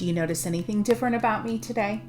Do you notice anything different about me today?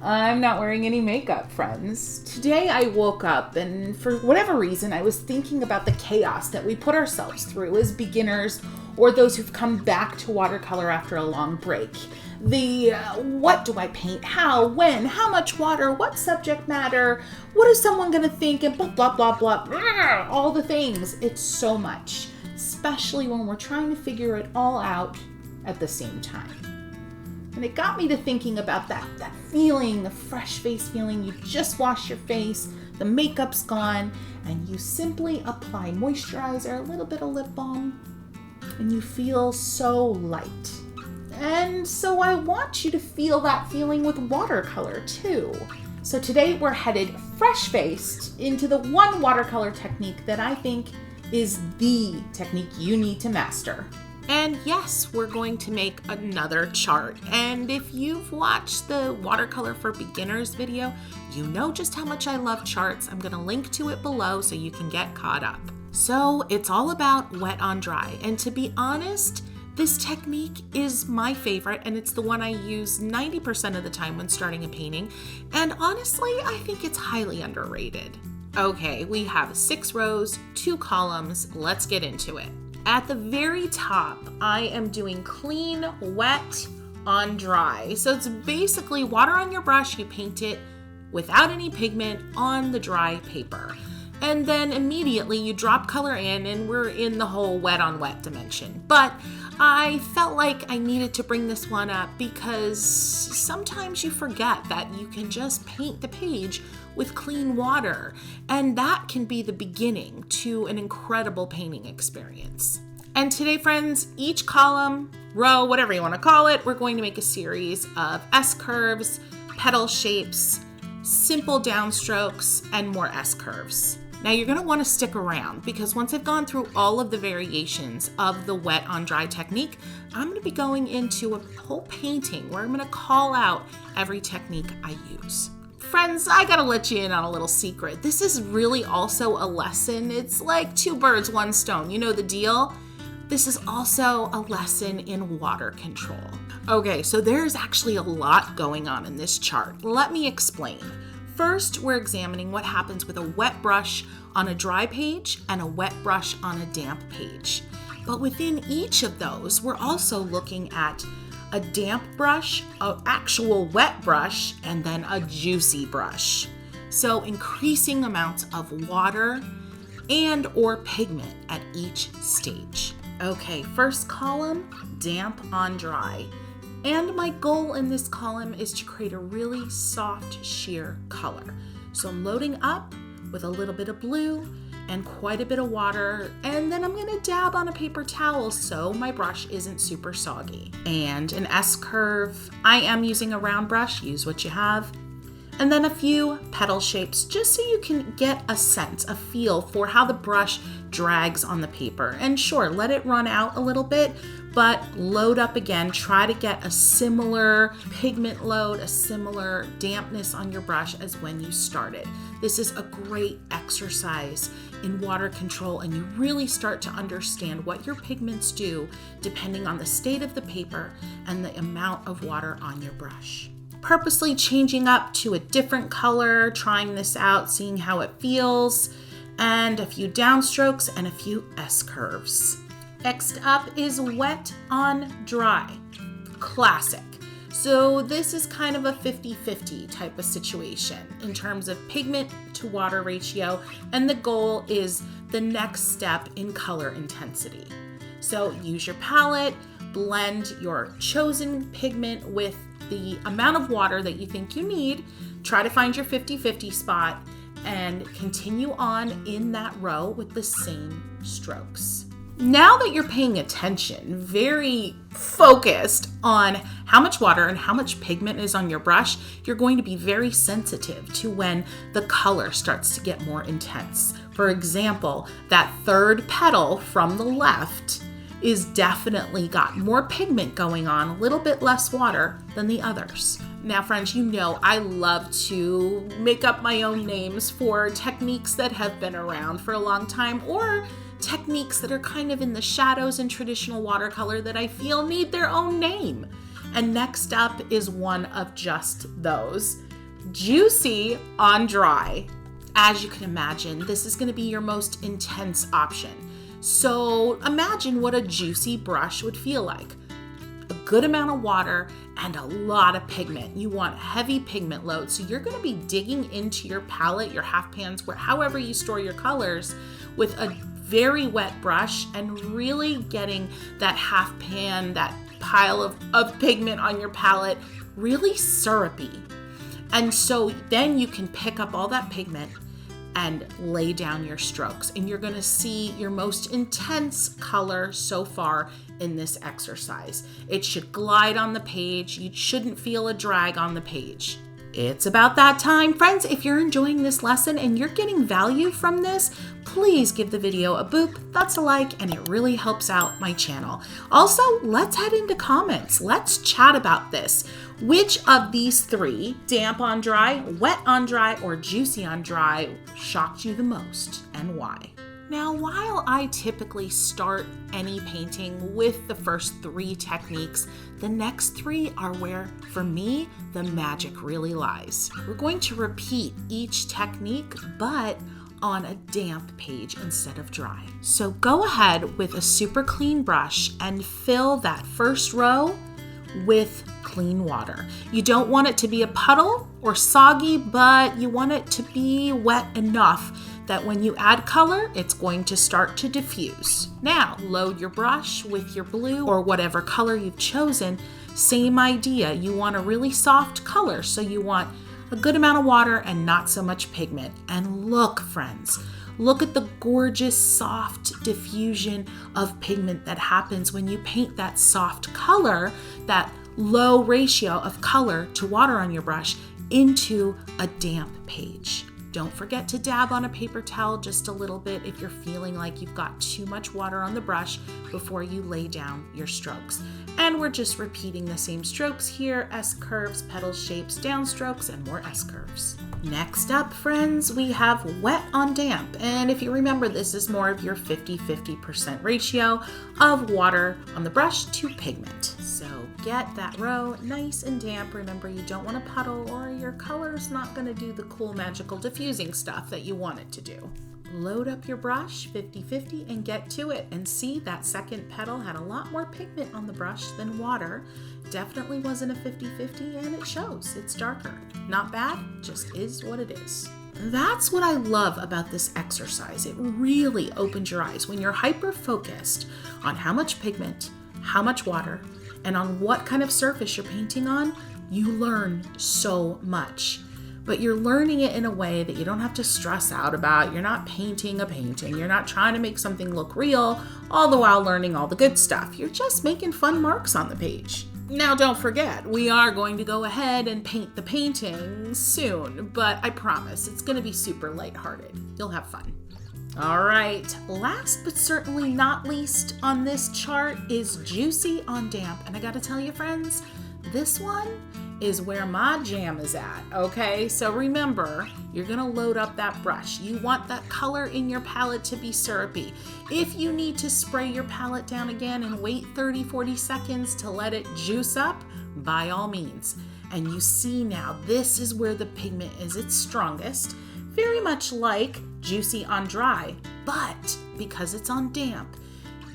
I'm not wearing any makeup, friends. Today I woke up and for whatever reason, I was thinking about the chaos that we put ourselves through as beginners or those who've come back to watercolor after a long break. What do I paint? How? When? How much water? What subject matter? What is someone going to think? And blah, blah, blah, blah. All the things. It's so much, especially when we're trying to figure it all out at the same time. And it got me to thinking about that feeling, the fresh face feeling. You just wash your face, the makeup's gone, and you simply apply moisturizer, a little bit of lip balm, and you feel so light. And so I want you to feel that feeling with watercolor too. So today we're headed fresh-faced into the one watercolor technique that I think is the technique you need to master. And yes, we're going to make another chart. And if you've watched the Watercolor for Beginners video, you know just how much I love charts. I'm going to link to it below so you can get caught up. So it's all about wet on dry. And to be honest, this technique is my favorite, and it's the one I use 90% of the time when starting a painting. And honestly, I think it's highly underrated. Okay, we have 6 rows, 2 columns. Let's get into it. At the very top, I am doing clean, wet, on dry. So it's basically water on your brush, you paint it without any pigment on the dry paper. And then immediately you drop color in and we're in the whole wet on wet dimension. But I felt like I needed to bring this one up because sometimes you forget that you can just paint the page with clean water, and that can be the beginning to an incredible painting experience. And today, friends, each column, row, whatever you want to call it, we're going to make a series of S-curves, petal shapes, simple downstrokes, and more S-curves. Now you're going to want to stick around because once I've gone through all of the variations of the wet on dry technique, I'm going to be going into a whole painting where I'm going to call out every technique I use. Friends, I gotta let you in on a little secret. This is really also a lesson. It's like 2 birds, 1 stone. You know the deal? This is also a lesson in water control. Okay, so there's actually a lot going on in this chart. Let me explain. First, we're examining what happens with a wet brush on a dry page and a wet brush on a damp page. But within each of those, we're also looking at a damp brush, an actual wet brush, and then a juicy brush. So increasing amounts of water and or pigment at each stage. Okay, first column, damp on dry. And my goal in this column is to create a really soft sheer color. So I'm loading up with a little bit of blue and quite a bit of water, and then I'm gonna dab on a paper towel so my brush isn't super soggy. And an S-curve, I am using a round brush, use what you have. And then a few petal shapes, just so you can get a sense, a feel for how the brush drags on the paper. And sure, let it run out a little bit, but load up again. Try to get a similar pigment load, a similar dampness on your brush as when you started. This is a great exercise in water control, and you really start to understand what your pigments do depending on the state of the paper and the amount of water on your brush. Purposely changing up to a different color, trying this out, seeing how it feels, and a few downstrokes and a few S-curves. Next up is wet on dry. Classic. So this is kind of a 50-50 type of situation in terms of pigment to water ratio, and the goal is the next step in color intensity. So use your palette, blend your chosen pigment with the amount of water that you think you need, try to find your 50-50 spot, and continue on in that row with the same strokes. Now that you're paying attention, very focused on how much water and how much pigment is on your brush, you're going to be very sensitive to when the color starts to get more intense. For example, that third petal from the left is definitely got more pigment going on, a little bit less water than the others. Now, friends, you know I love to make up my own names for techniques that have been around for a long time or techniques that are kind of in the shadows in traditional watercolor that I feel need their own name. And next up is one of just those, Juicy on Dry. As you can imagine, this is going to be your most intense option. So imagine what a juicy brush would feel like. A good amount of water and a lot of pigment. You want heavy pigment load. So you're going to be digging into your palette, your half pans, however you store your colors, with a very wet brush and really getting that half pan, that pile of pigment on your palette, really syrupy. And so then you can pick up all that pigment and lay down your strokes, and you're gonna see your most intense color so far in this exercise. It should glide on the page. You shouldn't feel a drag on the page. It's about that time, friends. If you're enjoying this lesson and you're getting value from this, please give the video a boop, that's a like, and it really helps out my channel. Also, let's head into comments. Let's chat about this. Which of these three, damp on dry, wet on dry, or juicy on dry, shocked you the most, and why? Now, while I typically start any painting with the first three techniques, the next three are where, for me, the magic really lies. We're going to repeat each technique, but on a damp page instead of dry. So go ahead with a super clean brush and fill that first row with clean water. You don't want it to be a puddle or soggy, but you want it to be wet enough that when you add color, it's going to start to diffuse. Now, load your brush with your blue or whatever color you've chosen. Same idea. You want a really soft color, so you want a good amount of water and not so much pigment. And look, friends, look at the gorgeous soft diffusion of pigment that happens when you paint that soft color, that low ratio of color to water on your brush into a damp page. Don't forget to dab on a paper towel just a little bit if you're feeling like you've got too much water on the brush before you lay down your strokes. And we're just repeating the same strokes here: S curves, petal shapes, down strokes, and more S curves. Next up, friends, we have wet on damp. And if you remember, this is more of your 50-50% ratio of water on the brush to pigment. So get that row nice and damp. Remember, you don't want a puddle or your color's not going to do the cool magical diffusing stuff that you want it to do. Load up your brush 50-50 and get to it. And see, that second petal had a lot more pigment on the brush than water. Definitely wasn't a 50-50, and it shows. It's darker. Not bad, just is what it is. That's what I love about this exercise. It really opens your eyes when you're hyper-focused on how much pigment, how much water, and on what kind of surface you're painting on. You learn so much. But you're learning it in a way that you don't have to stress out about. You're not painting a painting. You're not trying to make something look real, all the while learning all the good stuff. You're just making fun marks on the page. Now, don't forget, we are going to go ahead and paint the painting soon, but I promise it's going to be super lighthearted. You'll have fun. All right, last but certainly not least on this chart is Juicy on Damp. And I got to tell you, friends, this one is where my jam is at, okay? So remember, you're gonna load up that brush. You want that color in your palette to be syrupy. If you need to spray your palette down again and wait 30-40 seconds to let it juice up, by all means. And you see now, this is where the pigment is its strongest, very much like Juicy on Dry, but because it's on damp,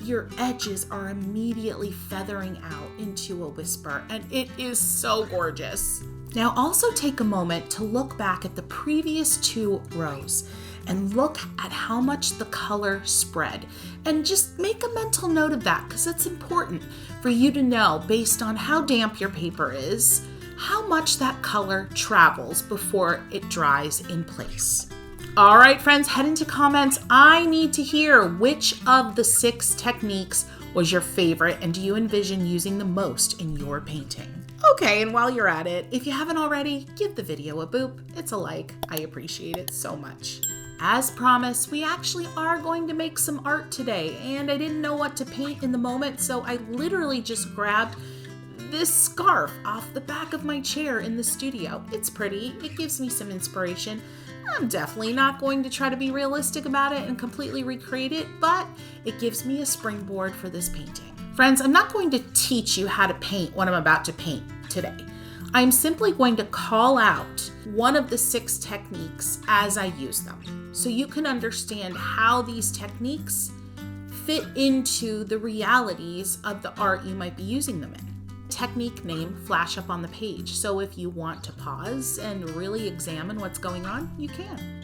your edges are immediately feathering out into a whisper, and it is so gorgeous. Now also take a moment to look back at the previous two rows and look at how much the color spread, and just make a mental note of that, because it's important for you to know, based on how damp your paper is, how much that color travels before it dries in place. All right, friends, head into comments. I need to hear which of the 6 techniques was your favorite, and do you envision using the most in your painting? Okay, and while you're at it, if you haven't already, give the video a boop. It's a like. I appreciate it so much. As promised, we actually are going to make some art today, and I didn't know what to paint in the moment, so I literally just grabbed this scarf off the back of my chair in the studio. It's pretty. It gives me some inspiration. I'm definitely not going to try to be realistic about it and completely recreate it, but it gives me a springboard for this painting. Friends, I'm not going to teach you how to paint what I'm about to paint today. I'm simply going to call out one of the 6 techniques as I use them, so you can understand how these techniques fit into the realities of the art you might be using them in. Technique name flash up on the page, so if you want to pause and really examine what's going on, you can.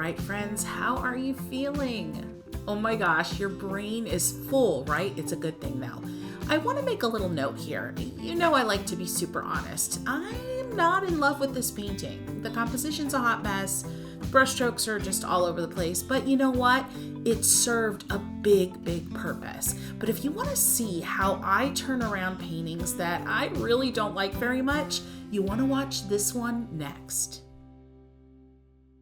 right, friends, how are you feeling? Oh my gosh, your brain is full, right? It's a good thing though. I want to make a little note here. You know I like to be super honest. I am not in love with this painting. The composition's a hot mess. Brushstrokes are just all over the place, but you know what? It served a big purpose. But if you want to see how I turn around paintings that I really don't like very much, you want to watch this one next.